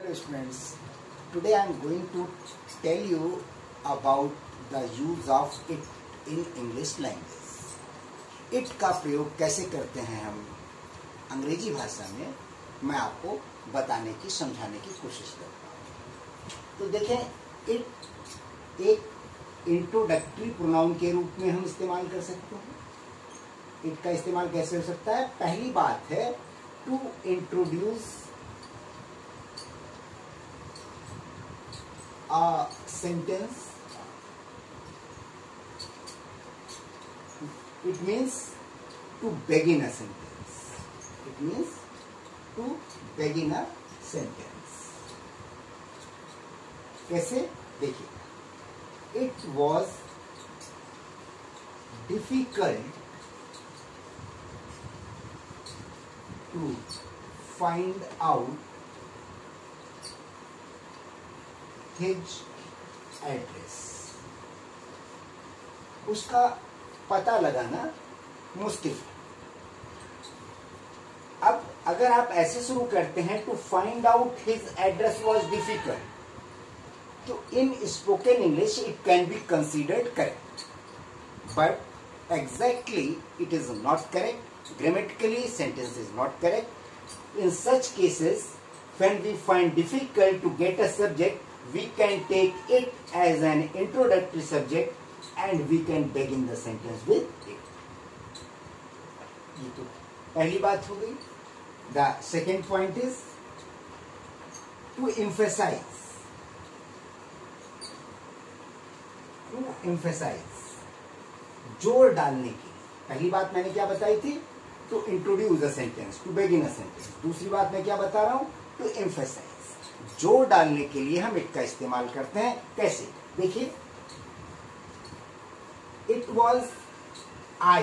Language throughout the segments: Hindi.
Hello students, today I am going to tell you about the use of it in English language. It का प्रयोग कैसे करते हैं हम अंग्रेजी भाषा में, मैं आपको बताने की समझाने की कोशिश करता हूँ। तो देखें, it एक इंट्रोडक्टरी प्रोनाउन के रूप में हम इस्तेमाल कर सकते हैं। it का इस्तेमाल कैसे हो सकता है? पहली बात है to introduce a sentence. It means to begin a sentence. It means to begin a sentence. कैसे? देखिए, it was difficult to find out his address. उसका पता लगाना मुश्किल है। अब अगर आप ऐसे शुरू करते हैं to find out his address was difficult, तो in spoken English it can be considered correct, but exactly it is not correct. Grammatically sentence is not correct. In such cases when we find difficult to get a subject, we can take it as an introductory subject and we can begin the sentence with it. ये तो पहली बात हो गई. The second point is to emphasize. To emphasize, जोर डालने की. पहली बात मैंने क्या बताई थी? To introduce a sentence, to begin a sentence. दूसरी बात मैं क्या बता रहा हूं? To emphasize. जोर डालने के लिए हम इट का इस्तेमाल करते हैं. कैसे? देखिए, it was I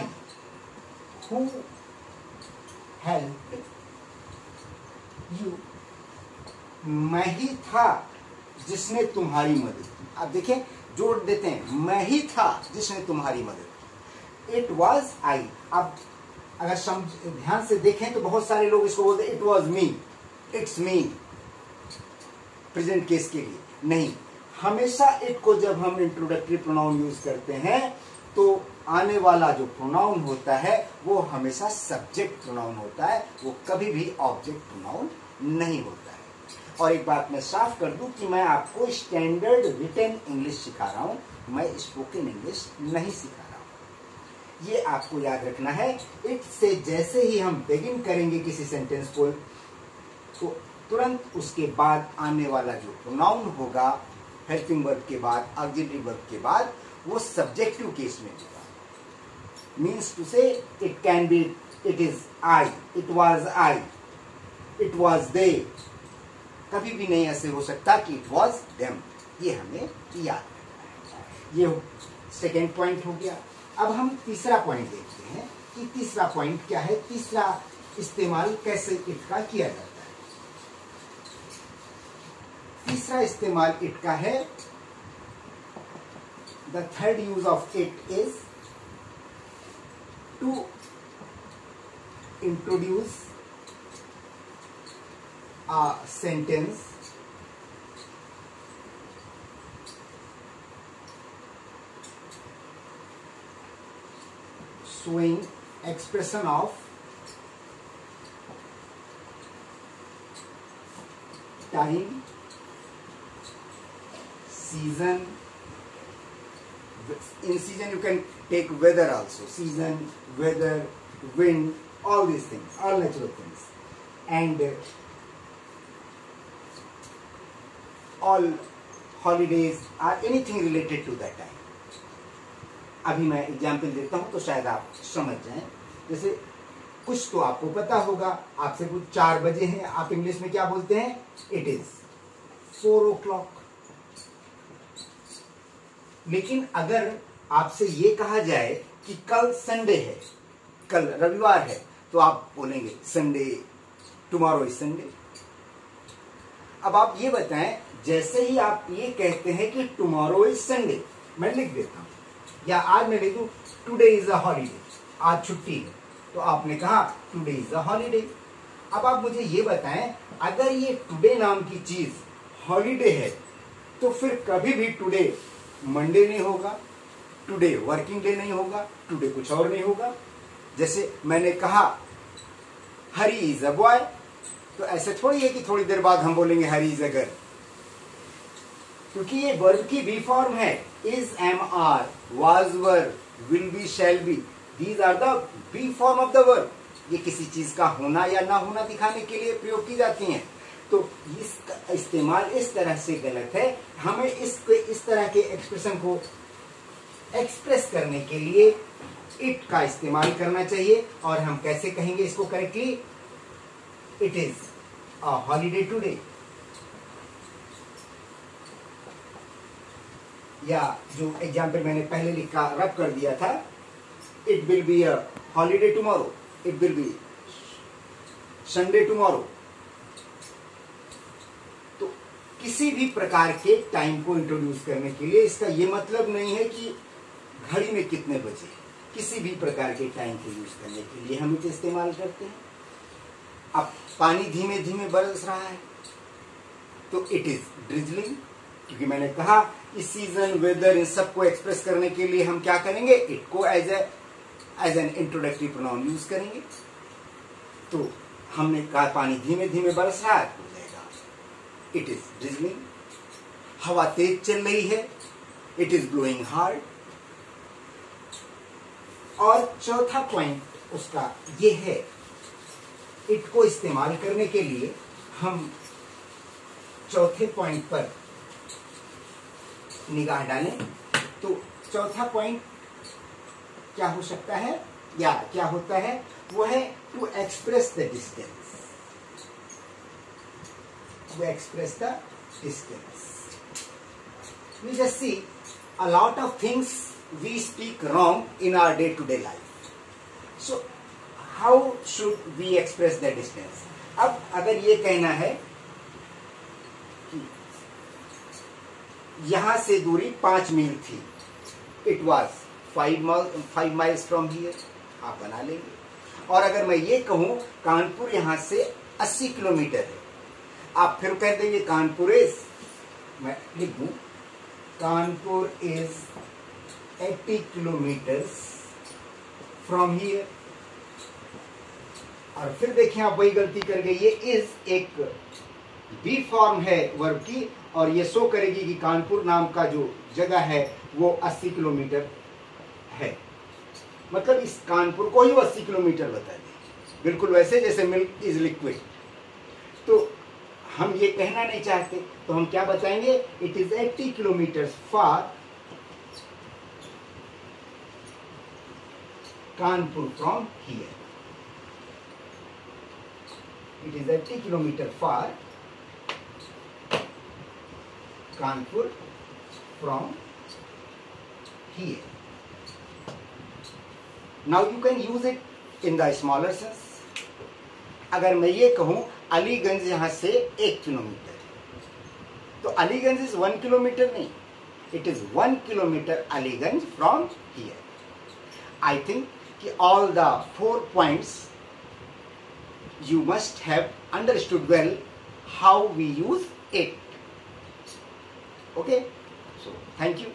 who helped you. मैं ही था जिसने तुम्हारी मदद की. आप देखें, जोर देते हैं, मैं ही था जिसने तुम्हारी मदद की. It was I. अब अगर ध्यान से देखें तो बहुत सारे लोग इसको बोलते हैं it was me, it's me, present case के लिए. नहीं, हमेशा इट को जब हम इंट्रोडक्टरी प्रोनाउन यूज करते हैं तो आने वाला जो प्रोनाउन होता है वो हमेशा सब्जेक्ट प्रोनाउन होता है, वो कभी भी ऑब्जेक्ट प्रोनाउन नहीं होता है. और एक बात मैं साफ कर दूं कि मैं आपको स्टैंडर्ड रिटन इंग्लिश सिखा रहा हूं, मैं स्पोकन इंग्लिश नहीं सिखा रहा हूं. ये आपको याद रखना है. इट से जैसे ही हम बिगिन करेंगे किसी सेंटेंस को, तो तुरंत उसके बाद आने वाला जो प्रोनाउन होगा हेल्पिंग वर्ब के बाद, ऑक्सिलरी वर्ब के बाद, वो सब्जेक्टिव केस में होगा. Means to say it can be it is I, it was I, it was they. कभी भी नहीं ऐसे हो सकता कि इट वाज देम. ये हमें याद रखना है. ये सेकेंड पॉइंट हो गया. अब हम तीसरा पॉइंट देखते हैं कि तीसरा पॉइंट क्या है, तीसरा इस्तेमाल कैसे इट का किया जाता है. तीसरा इस्तेमाल इट का है, the third use of it is to introduce a sentence showing expression of time, season. In season you can take weather also. Season, weather, wind, all these things, all natural things, and all holidays or anything related to that time. अभी मैं एग्जाम्पल देता हूं तो शायद आप समझ जाएं. जैसे कुछ तो आपको पता होगा, आपसे कुछ 4 बजे हैं, आप इंग्लिश में क्या बोलते हैं? It is 4 o'clock. लेकिन अगर आपसे ये कहा जाए कि कल संडे है, कल रविवार है, तो आप बोलेंगे संडे, टुमारो इज संडे. अब आप ये बताएं, जैसे ही आप ये कहते हैं कि टुमारो इज संडे, मैं लिख देता हूं, या आज मैं लिख दूं टुडे इज अ हॉलीडे, आज छुट्टी है, तो आपने कहा टुडे इज अ हॉलीडे. अब आप मुझे ये बताएं, अगर ये टुडे नाम की चीज हॉलीडे है तो फिर कभी भी टुडे मंडे नहीं होगा, टुडे वर्किंग डे नहीं होगा, टुडे कुछ और नहीं होगा। जैसे मैंने कहा हरी इज अ बॉय, तो ऐसे थोड़ी है कि थोड़ी देर बाद हम बोलेंगे हरी इज अ गर्ल, क्योंकि ये वर्ब की बी फॉर्म है। Is, am, are, was were, will be, shall be, these are the be form of the verb. ये किसी चीज का होना या ना होना दिखाने के लिए प्रयोग की जाती हैं। तो इसका इस्तेमाल इस तरह से गलत है। हमें इस तरह के एक्सप्रेशन को एक्सप्रेस करने के लिए इट का इस्तेमाल करना चाहिए। और हम कैसे कहेंगे इसको correctly? It is a holiday today, या जो एग्जाम्पल मैंने पहले लिखा रब कर दिया था, it will be a holiday tomorrow, it will be Sunday tomorrow. तो किसी भी प्रकार के टाइम को इंट्रोड्यूस करने के लिए इसका ये मतलब नहीं है कि घड़ी में कितने बजे, किसी भी प्रकार के टाइम को यूज करने के लिए हम इसे इस्तेमाल करते हैं। अब पानी धीमे धीमे बरस रहा है तो इट इज ड्रिजलिंग, क्योंकि मैंने कहा इस सीजन, वेदर, इन सबको एक्सप्रेस करने के लिए हम क्या करेंगे? इट को as an introductory pronoun use करेंगे। तो हमने कहा पानी धीमे धीमे बरस रहा है, हो जाएगा इट इज ड्रिजलिंग। हवा तेज चल रही है, इट इज ब्लोइंग हार्ड। और चौथा पॉइंट उसका ये है, इट को इस्तेमाल करने के लिए हम चौथे पॉइंट पर निगाह डालें तो चौथा पॉइंट क्या हो सकता है या क्या होता है? वो है to express the distance, to express the distance. We just see a lot of things we speak wrong in our day-to-day life. So how should we express the distance? अब अगर ये कहना है कि यहां से दूरी 5 मील थी, it was 5 miles from here, आप बना लेंगे। और अगर मैं ये कहूं कानपुर यहां से 80 किलोमीटर है, आप फिर कह देंगे कानपुर इज, मैं लिख दूं Kanpur is 80 kilometres from here. और फिर देखें आप वही गलती कर गए, ये इज एक बी फॉर्म है वर्ब की, और ये शो करेगी कि कानपुर नाम का जो जगह है वो 80 किलोमीटर है। मतलब इस कानपुर को ही वो 80 किलोमीटर बता दें, बिल्कुल वैसे जैसे मिल्क इज लिक्विड। तो हम ये कहना नहीं चाहते, तो हम क्या बताएंगे? It is 80 kilometre far Kanpur from here. It is 80 kilometre far Kanpur from here. Now you can use it in the smaller sense. अगर मैं ये कहूं अलीगंज यहां से 1 किलोमीटर है, तो अलीगंज इज 1 किलोमीटर नहीं, it is 1 kilometre Aliganj from here. I think कि all the 4 points you must have understood well how we use it. Okay, so thank you.